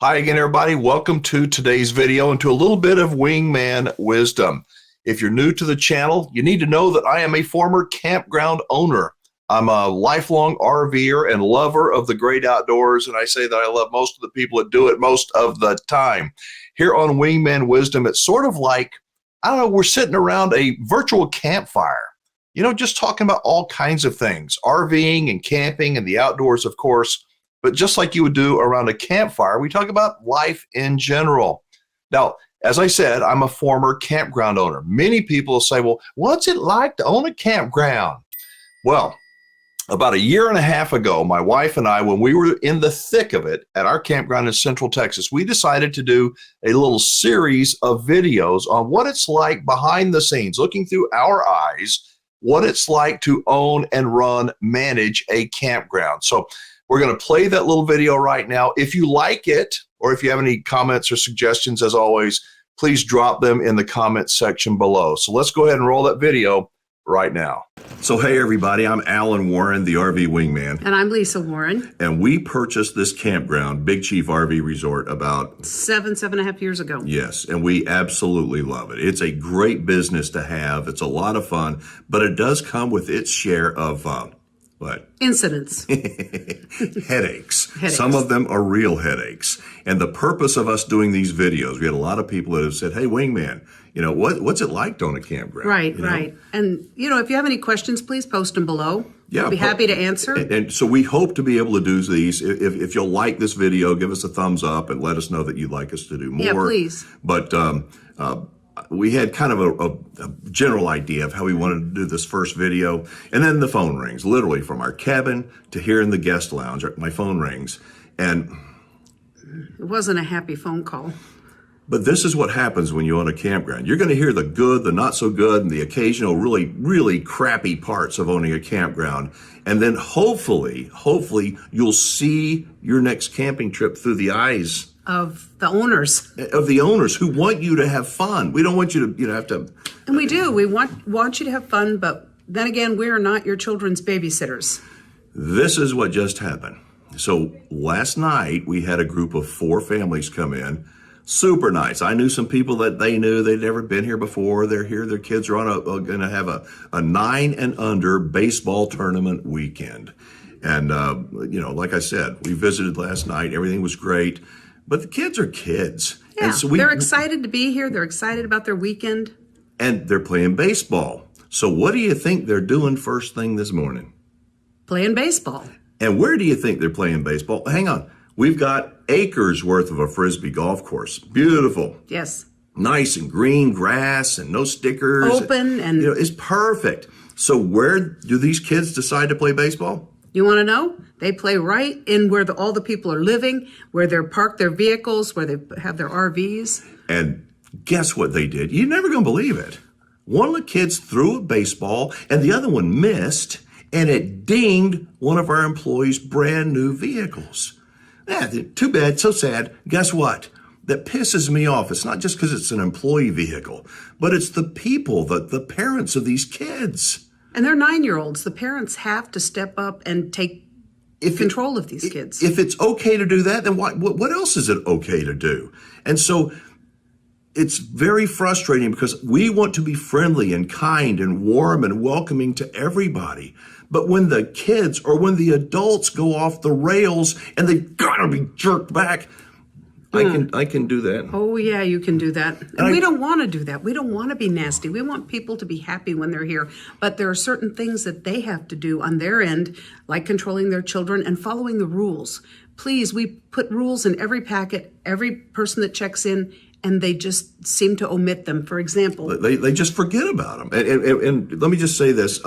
Hi again, everybody. Welcome to today's video and to a little bit of Wingman Wisdom. If you're new to the channel, you need to know that I am a former campground owner. I'm a lifelong RVer and lover of the great outdoors, and I say that I love most of the people that do it most of the time. Here on Wingman Wisdom, it's sort of like, I don't know, we're sitting around a virtual campfire, just talking about all kinds of things, RVing and camping and the outdoors, of course. But just like you would do around a campfire, we talk about life in general. Now, as I said, I'm a former campground owner. Many people say, well, what's it like to own a campground? Well, about a year and a half ago, my wife and I, when we were in the thick of it at our campground in Central Texas, we decided to do a little series of videos on what it's like behind the scenes, looking through our eyes, what it's like to own and manage a campground. So we're going to play that little video right now. If you like it, or if you have any comments or suggestions, as always, please drop them in the comments section below. So let's go ahead and roll that video right now. So hey everybody, I'm Alan Warren, the RV Wingman. And I'm Lisa Warren. And we purchased this campground, Big Chief RV Resort, about 7.5 years ago. Yes, and we absolutely love it. It's a great business to have. It's a lot of fun, but it does come with its share of what? Incidents. Headaches. Some of them are real headaches. And the purpose of us doing these videos, we had a lot of people that have said, hey, Wingman, what's it like to own a campground? Right. And, if you have any questions, please post them below. Yeah, we'll be happy to answer. And so we hope to be able to do these. If you'll like this video, give us a thumbs up and let us know that you'd like us to do more. Yeah, please. But we had kind of a general idea of how we wanted to do this first video. And then the phone rings, literally from our cabin to here in the guest lounge. My phone rings. And it wasn't a happy phone call. But this is what happens when you own a campground. You're going to hear the good, the not so good, and the occasional really, really crappy parts of owning a campground. And then hopefully you'll see your next camping trip through the eyes of the owners. Of the owners who want you to have fun. We don't want you to, have to. And we do. We want you to have fun, but then again, we are not your children's babysitters. This is what just happened. So last night we had a group of 4 families come in. Super nice. I knew some people that they knew they'd never been here before. They're here. Their kids are going to have a 9 and under baseball tournament weekend. And, like I said, we visited last night. Everything was great. But the kids are kids. Yeah, and so they're excited to be here. They're excited about their weekend. And they're playing baseball. So what do you think they're doing first thing this morning? Playing baseball. And where do you think they're playing baseball? Hang on. We've got acres worth of a Frisbee golf course. Beautiful. Yes. Nice and green grass and no stickers. Open and... it's perfect. So where do these kids decide to play baseball? You want to know? They play right in where all the people are living, where they're parked their vehicles, where they have their RVs. And guess what they did? You're never going to believe it. One of the kids threw a baseball and the other one missed, and it dinged one of our employees' brand new vehicles. Yeah, too bad, so sad. Guess what? That pisses me off. It's not just because it's an employee vehicle, but it's the people, the parents of these kids. And they're 9-year-olds. The parents have to step up and take control of these kids. If it's okay to do that, then what else is it okay to do? And so it's very frustrating because we want to be friendly and kind and warm and welcoming to everybody. But when the kids or when the adults go off the rails and they've got to be jerked back, I can do that. Oh, yeah, you can do that. And we don't want to do that. We don't want to be nasty. We want people to be happy when they're here. But there are certain things that they have to do on their end, like controlling their children and following the rules. Please, we put rules in every packet, every person that checks in, and they just seem to omit them. For example, they just forget about them. And let me just say this.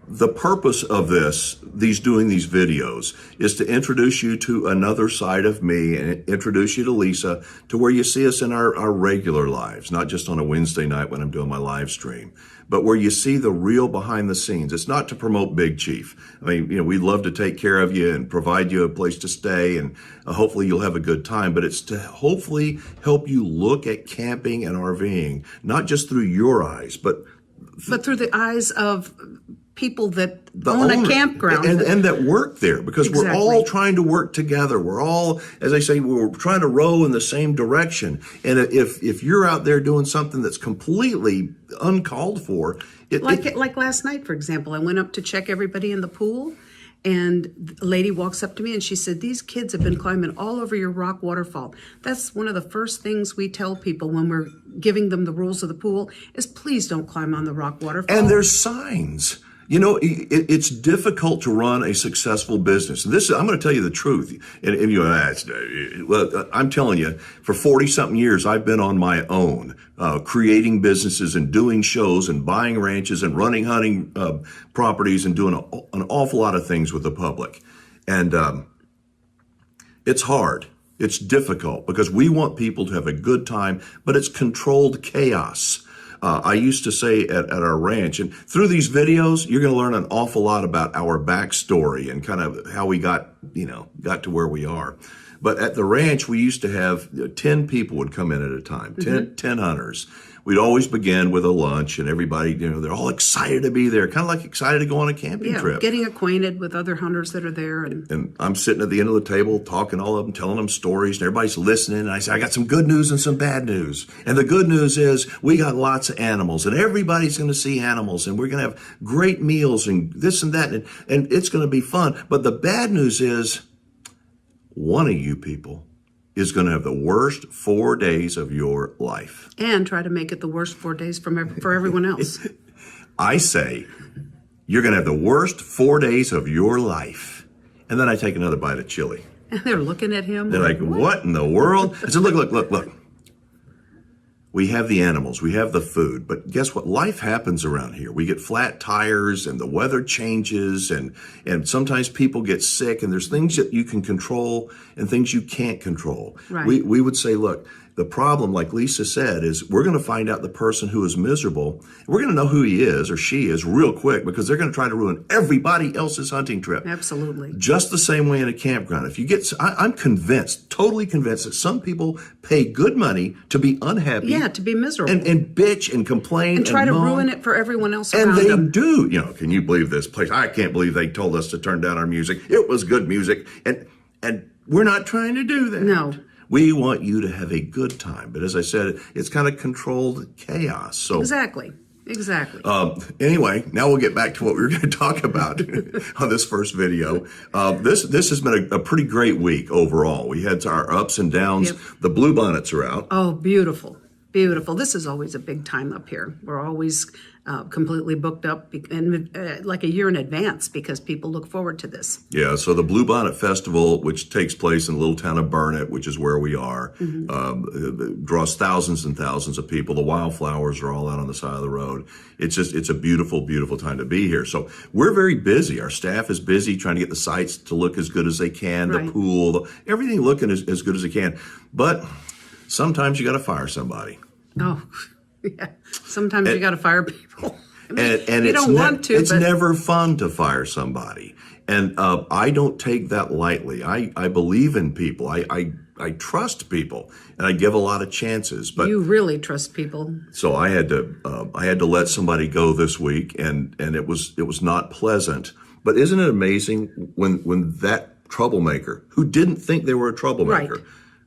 The purpose of doing these videos is to introduce you to another side of me and introduce you to Lisa to where you see us in our regular lives, not just on a Wednesday night when I'm doing my live stream, but where you see the real behind the scenes. It's not to promote Big Chief. I mean, we'd love to take care of you and provide you a place to stay, and hopefully you'll have a good time, but it's to hopefully help you look at camping and RVing, not just through your eyes, but through the eyes of people that the own owner, a campground. and that work there, because we're all trying to work together. We're all, as I say, we're trying to row in the same direction. And if you're out there doing something that's completely uncalled for, like last night, for example, I went up to check everybody in the pool, and a lady walks up to me and she said, "These kids have been climbing all over your rock waterfall." That's one of the first things we tell people when we're giving them the rules of the pool is please don't climb on the rock waterfall. And there's signs. You know, it's difficult to run a successful business. And I'm going to tell you the truth. And you ask, well, I'm telling you, for 40-something years, I've been on my own, creating businesses and doing shows and buying ranches and running hunting properties and doing an awful lot of things with the public. And it's hard. It's difficult because we want people to have a good time, but it's controlled chaos. I used to say at our ranch, and through these videos, you're going to learn an awful lot about our backstory and kind of how we got to where we are. But at the ranch, we used to have 10 people would come in at a time, 10 hunters. We'd always begin with a lunch, and everybody, they're all excited to be there, kind of like excited to go on a camping trip. Getting acquainted with other hunters that are there. And I'm sitting at the end of the table talking to all of them, telling them stories, and everybody's listening. And I say, I got some good news and some bad news. And the good news is we got lots of animals, and everybody's going to see animals, and we're going to have great meals and this and that, and it's going to be fun. But the bad news is one of you people is going to have the worst 4 days of your life. And try to make it the worst 4 days for everyone else. I say, you're going to have the worst 4 days of your life. And then I take another bite of chili. And they're looking at him. They're like, what in the world? I said, look. We have the animals, we have the food, but guess what? Life happens around here. We get flat tires and the weather changes and sometimes people get sick, and there's things that you can control and things you can't control. Right. We would say, look, the problem, like Lisa said, is we're going to find out the person who is miserable. We're going to know who he is or she is real quick because they're going to try to ruin everybody else's hunting trip. Absolutely. Just the same way in a campground. If you get, I'm convinced, totally convinced that some people pay good money to be unhappy. Yeah, to be miserable. And bitch and complain and try to moan. ruin it for everyone else and around they them. do. Can you believe this place? I can't believe they told us to turn down our music. It was good music. And we're not trying to do that. No. We want you to have a good time. But as I said, it's kind of controlled chaos. So Exactly. Anyway, now we'll get back to what we were going to talk about on this first video. This has been a pretty great week overall. We had our ups and downs. Yep. The bluebonnets are out. Oh, beautiful. Beautiful. This is always a big time up here. We're always completely booked up and like a year in advance because people look forward to this. Yeah, so the Bluebonnet Festival, which takes place in the little town of Burnett, which is where we are, draws thousands and thousands of people. The wildflowers are all out on the side of the road. It's a beautiful, beautiful time to be here. So we're very busy. Our staff is busy trying to get the sites to look as good as they can, Right. the pool, everything looking as good as it can. But sometimes you got to fire somebody. Oh, yeah. Sometimes you got to fire people. I mean, And you don't want to. It's but never fun to fire somebody. And I don't take that lightly. I believe in people. I trust people, and I give a lot of chances. But you really trust people. so I had to let somebody go this week, and it was not pleasant. But isn't it amazing when that troublemaker, who didn't think they were a troublemaker, Right.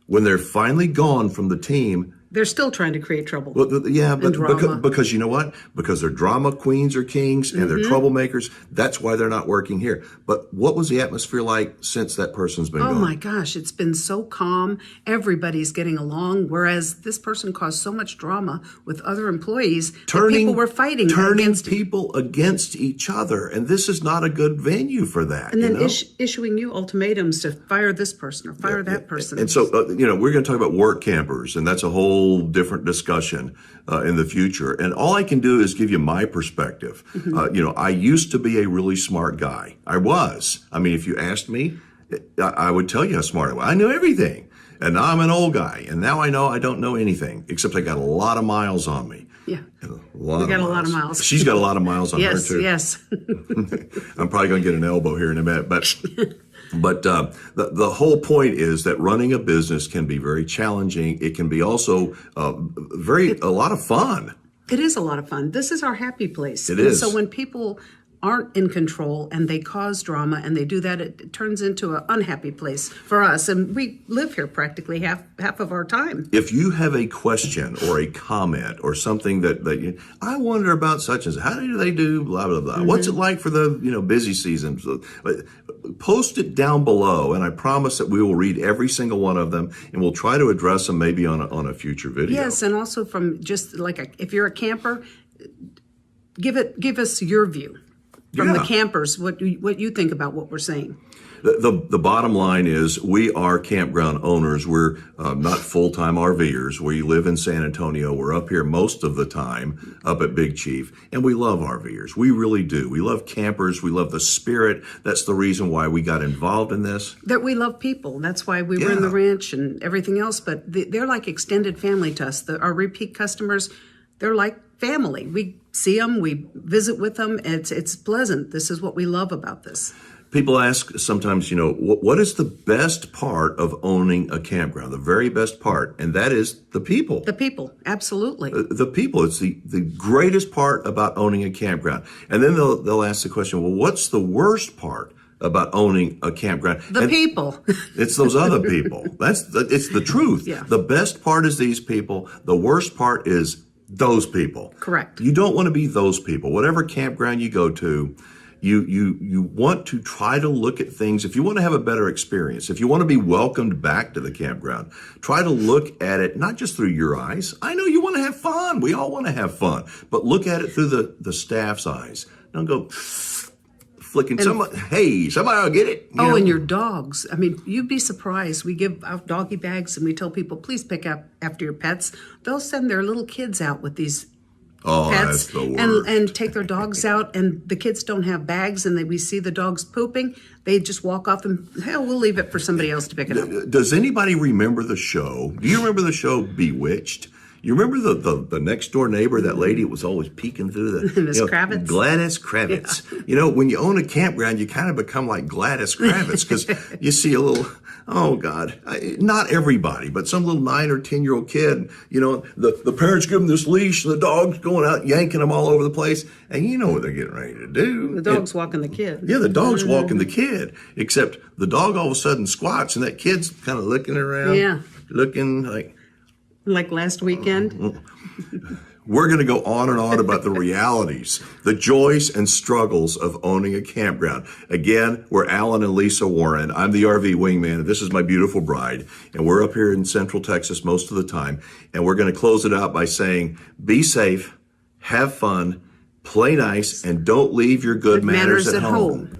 when they're finally gone from the team. They're still trying to create trouble. Well, yeah, but drama. because you know what? Because they're drama queens or kings and they're troublemakers. That's why they're not working here. But what was the atmosphere like since that person's been gone? Oh my gosh, it's been so calm. Everybody's getting along, whereas this person caused so much drama with other employees that people were fighting against people against each other. And this is not a good venue for that. and then issuing you ultimatums to fire this person or fire that person. And so, we're going to talk about work campers, and that's a whole different discussion in the future. And all I can do is give you my perspective. I used to be a really smart guy. I was. I mean, if you asked me, I would tell you how smart I was. I knew everything. And now I'm an old guy. And now I know I don't know anything, except I got a lot of miles on me. Yeah. We got a lot of miles. She's got a lot of miles on her, too. Yes. I'm probably going to get an elbow here in a minute. But the whole point is that running a business can be very challenging. It can be also a lot of fun. It is a lot of fun. This is our happy place. It And is. so when people aren't in control and they cause drama and they do that, it turns into an unhappy place for us. And we live here practically half of our time. If you have a question or a comment or something that I wonder about such as how do they do blah, blah, blah. What's it like for the, busy season? So, post it down below and I promise that we will read every single one of them and we'll try to address them maybe on a future video. Yes. And also from just like if you're a camper, give us your view. From the campers, what you think about what we're saying. The bottom line is we are campground owners. We're not full-time RVers. We live in San Antonio. We're up here most of the time up at Big Chief, and we love RVers. We really do. We love campers. We love the spirit. That's the reason why we got involved in this. That we love people. That's why we run the ranch and everything else. But they're like extended family to us. Our repeat customers, they're like family. We see them, we visit with them. It's pleasant. This is what we love about this. People ask sometimes, what is the best part of owning a campground? The very best part, and that is the people. The people, absolutely. The people. It's the greatest part about owning a campground. And then they'll ask the question, well, what's the worst part about owning a campground? People. It's those other people. It's the truth. Yeah. The best part is these people. The worst part is those people. Correct. You don't want to be those people. Whatever campground you go to, you want to try to look at things. If you want to have a better experience, if you want to be welcomed back to the campground, try to look at it not just through your eyes. I know you want to have fun. We all want to have fun. But look at it through the staff's eyes. Don't go flicking somebody. Hey, somebody will get it. And your dogs. I mean, you'd be surprised. We give out doggy bags and we tell people, please pick up after your pets. They'll send their little kids out with these pets that's the worst. and take their dogs out, and the kids don't have bags, and we see the dogs pooping. They just walk off and, hell, we'll leave it for somebody else to pick it up. Does anybody remember the show? Do you remember the show Bewitched? You remember the next door neighbor, that lady was always peeking through the Miss Kravitz? Gladys Kravitz. Yeah. When you own a campground, you kind of become like Gladys Kravitz because you see a little, oh God, not everybody, but some little 9 or 10-year-old kid, the parents give them this leash and the dog's going out yanking them all over the place. And you know what they're getting ready to do. The dog's walking the kid. Yeah, the dog's walking the kid, except the dog all of a sudden squats and that kid's kind of looking around. Yeah. Looking like last weekend. We're going to go on and on about the realities, the joys and struggles of owning a campground. Again, we're Alan and Lisa Warren. I'm the RV Wingman, and this is my beautiful bride. And we're up here in Central Texas most of the time. And we're going to close it out by saying, be safe, have fun, play nice, and don't leave your good manners at home.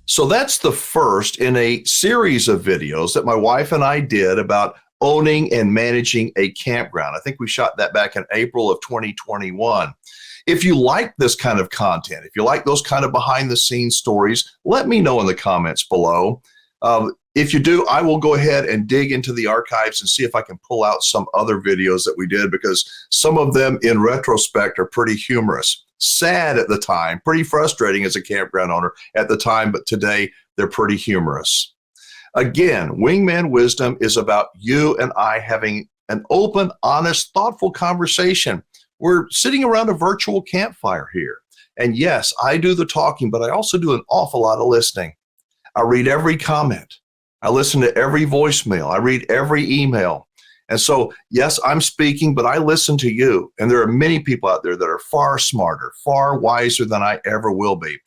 So that's the first in a series of videos that my wife and I did about owning and managing a campground. I think we shot that back in April of 2021. If you like this kind of content, if you like those kind of behind the scenes stories, let me know in the comments below. If you do, I will go ahead and dig into the archives and see if I can pull out some other videos that we did, because some of them in retrospect are pretty humorous. Sad at the time, pretty frustrating as a campground owner at the time, but today they're pretty humorous. Again, Wingman Wisdom is about you and I having an open, honest, thoughtful conversation. We're sitting around a virtual campfire here. And yes, I do the talking, but I also do an awful lot of listening. I read every comment. I listen to every voicemail. I read every email. And so, yes, I'm speaking, but I listen to you. And there are many people out there that are far smarter, far wiser than I ever will be.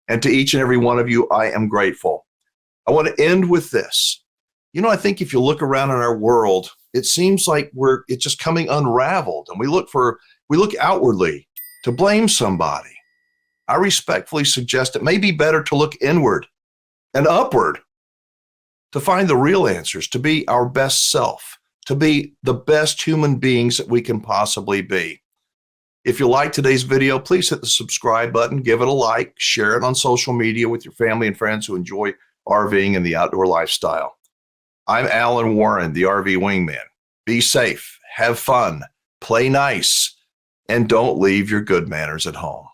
And to each and every one of you, I am grateful. I want to end with this. I think if you look around in our world, it seems like it's just coming unraveled. And we look outwardly to blame somebody. I respectfully suggest it may be better to look inward and upward to find the real answers, to be our best self, to be the best human beings that we can possibly be. If you like today's video, please hit the subscribe button, give it a like, share it on social media with your family and friends who enjoy RVing and the outdoor lifestyle. I'm Alan Warren, the RV Wingman. Be safe, have fun, play nice, and don't leave your good manners at home.